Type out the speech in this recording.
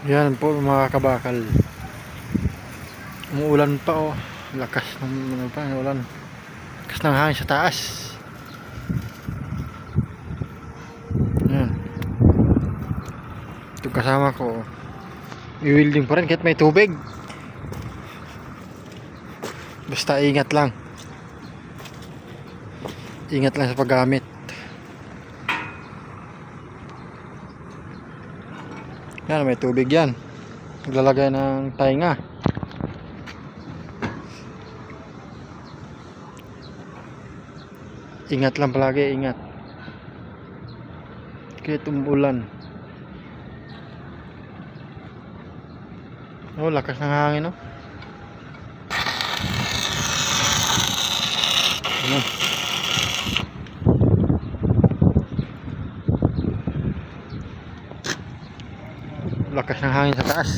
Yan po mga kabakal. Umuulan pa oh. Lakas ng ulan. Lakas ng hangin sa taas. Yan. Ito kasama ko. I-welding pa rin kahit may tubig. Basta ingat lang. Ingat lang sa paggamit. Yan, may tubig yan. Naglalagay ng tainga. Ingat lang palagi, ingat. Kahit umulan. Oh, lakas ng hangin, no? Ayan. Lakas ng hangin sa taas.